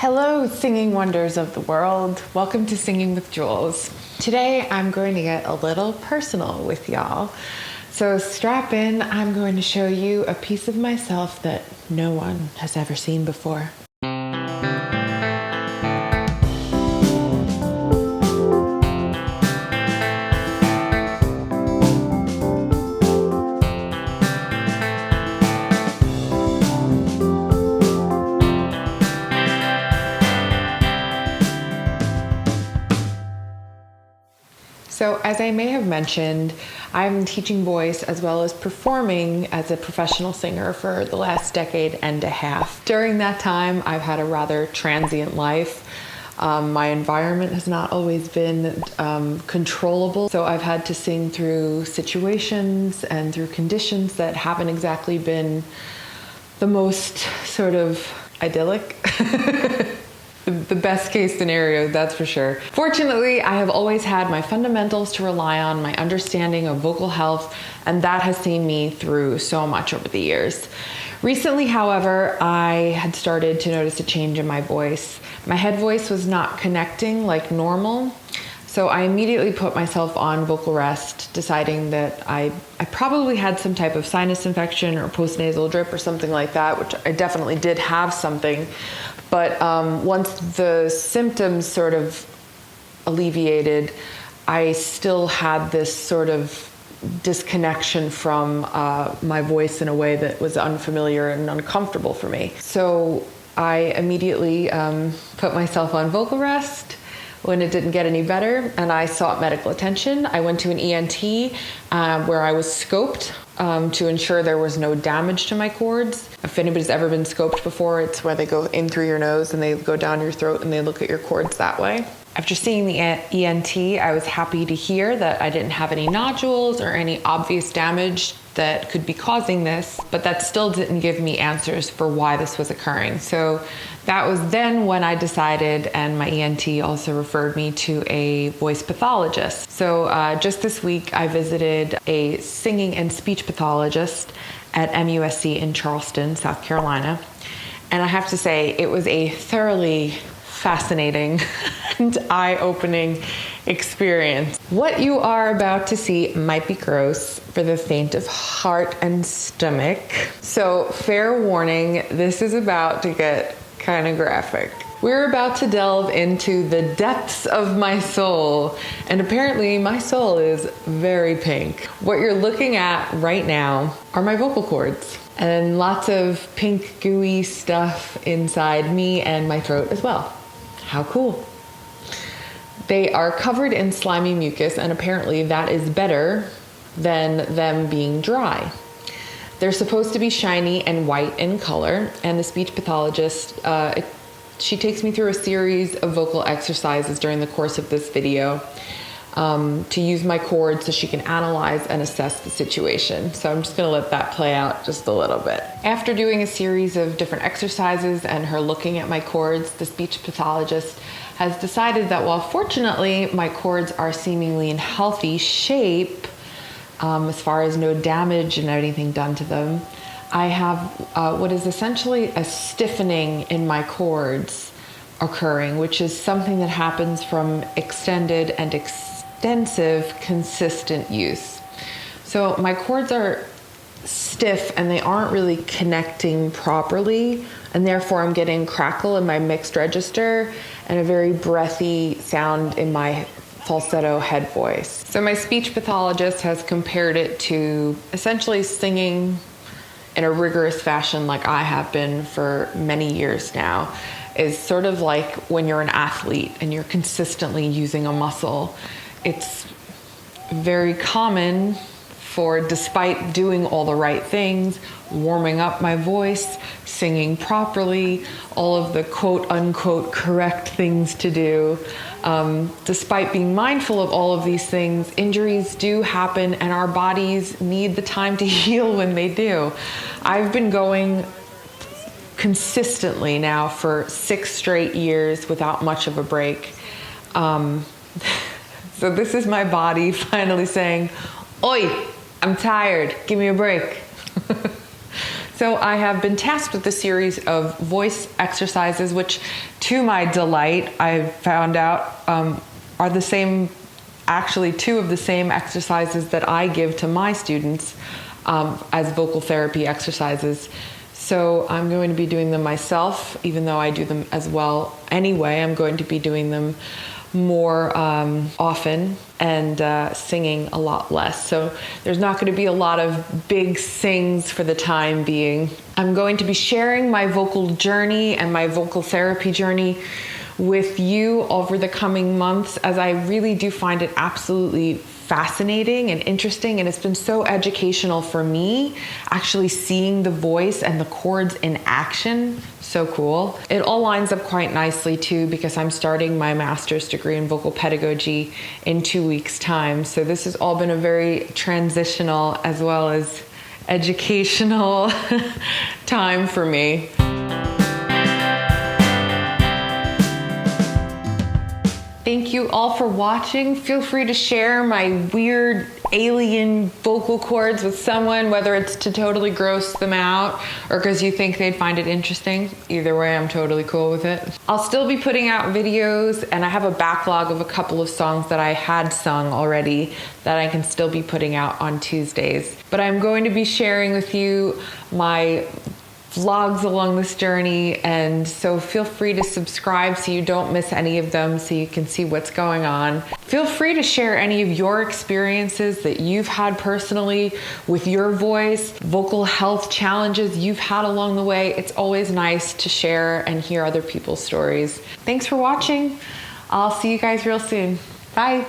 Hello, singing wonders of the world. Welcome to Singing with Jules. Today I'm going to get a little personal with y'all. So strap in, I'm going to show you a piece of myself that no one has ever seen before. So as I may have mentioned, I've been teaching voice as well as performing as a professional singer for the last decade and a half. During that time, I've had a rather transient life. My environment has not always been controllable, so I've had to sing through situations and through conditions that haven't exactly been the most sort of idyllic. The best case scenario, that's for sure. Fortunately, I have always had my fundamentals to rely on, my understanding of vocal health, and that has seen me through so much over the years. Recently, however, I had started to notice a change in my voice. My head voice was not connecting like normal, so I immediately put myself on vocal rest, deciding that I probably had some type of sinus infection or postnasal drip or something like that, which I definitely did have something. But once the symptoms sort of alleviated, I still had this sort of disconnection from my voice in a way that was unfamiliar and uncomfortable for me. So I immediately put myself on vocal rest when it didn't get any better, and I sought medical attention. I went to an ENT where I was scoped to ensure there was no damage to my cords. If anybody's ever been scoped before, it's where they go in through your nose and they go down your throat and they look at your cords that way. After seeing the ENT, I was happy to hear that I didn't have any nodules or any obvious damage that could be causing this, but that still didn't give me answers for why this was occurring. So that was then when I decided, and my ENT also referred me to a voice pathologist. So just this week, I visited a singing and speech pathologist at MUSC in Charleston, South Carolina. And I have to say, it was a thoroughly fascinating and eye-opening experience. What you are about to see might be gross for the faint of heart and stomach. So fair warning, this is about to get kind of graphic. We're about to delve into the depths of my soul, and apparently my soul is very pink. What you're looking at right now are my vocal cords, and lots of pink gooey stuff inside me and my throat as well. How cool. They are covered in slimy mucus, and apparently that is better than them being dry. They're supposed to be shiny and white in color, and the speech pathologist, she takes me through a series of vocal exercises during the course of this video to use my cords so she can analyze and assess the situation. So I'm just gonna let that play out just a little bit. After doing a series of different exercises and her looking at my cords, the speech pathologist has decided that while fortunately my cords are seemingly in healthy shape, as far as no damage and anything done to them, I have what is essentially a stiffening in my cords occurring, which is something that happens from extended and extensive consistent use. So my cords are stiff and they aren't really connecting properly, and therefore I'm getting crackle in my mixed register and a very breathy sound in my falsetto head voice. So my speech pathologist has compared it to essentially singing in a rigorous fashion like I have been for many years now. Is sort of like when you're an athlete and you're consistently using a muscle. It's very common for, despite doing all the right things, warming up my voice, singing properly, all of the quote unquote correct things to do, despite being mindful of all of these things, injuries do happen and our bodies need the time to heal when they do. I've been going consistently now for 6 straight years without much of a break. So this is my body finally saying, "Oi, I'm tired, give me a break." So I have been tasked with a series of voice exercises, which to my delight, I found out are the same, actually two of the same exercises that I give to my students as vocal therapy exercises. So I'm going to be doing them myself, even though I do them as well anyway. I'm going to be doing them more often and singing a lot less. So there's not going to be a lot of big sings for the time being. I'm going to be sharing my vocal journey and my vocal therapy journey with you over the coming months, as I really do find it absolutely fascinating and interesting, and it's been so educational for me actually seeing the voice and the chords in action. So cool. It all lines up quite nicely too, because I'm starting my master's degree in vocal pedagogy in 2 weeks' time. So this has all been a very transitional as well as educational time for me. Thank you all for watching. Feel free to share my weird alien vocal cords with someone, whether it's to totally gross them out or because you think they'd find it interesting. Either way, I'm totally cool with it. I'll still be putting out videos, and I have a backlog of a couple of songs that I had sung already that I can still be putting out on Tuesdays. But I'm going to be sharing with you my vlogs along this journey, and so feel free to subscribe so you don't miss any of them, so you can see what's going on. Feel free to share any of your experiences that you've had personally with your voice, vocal health challenges you've had along the way. It's always nice to share and hear other people's stories. Thanks for watching. I'll see you guys real soon. Bye.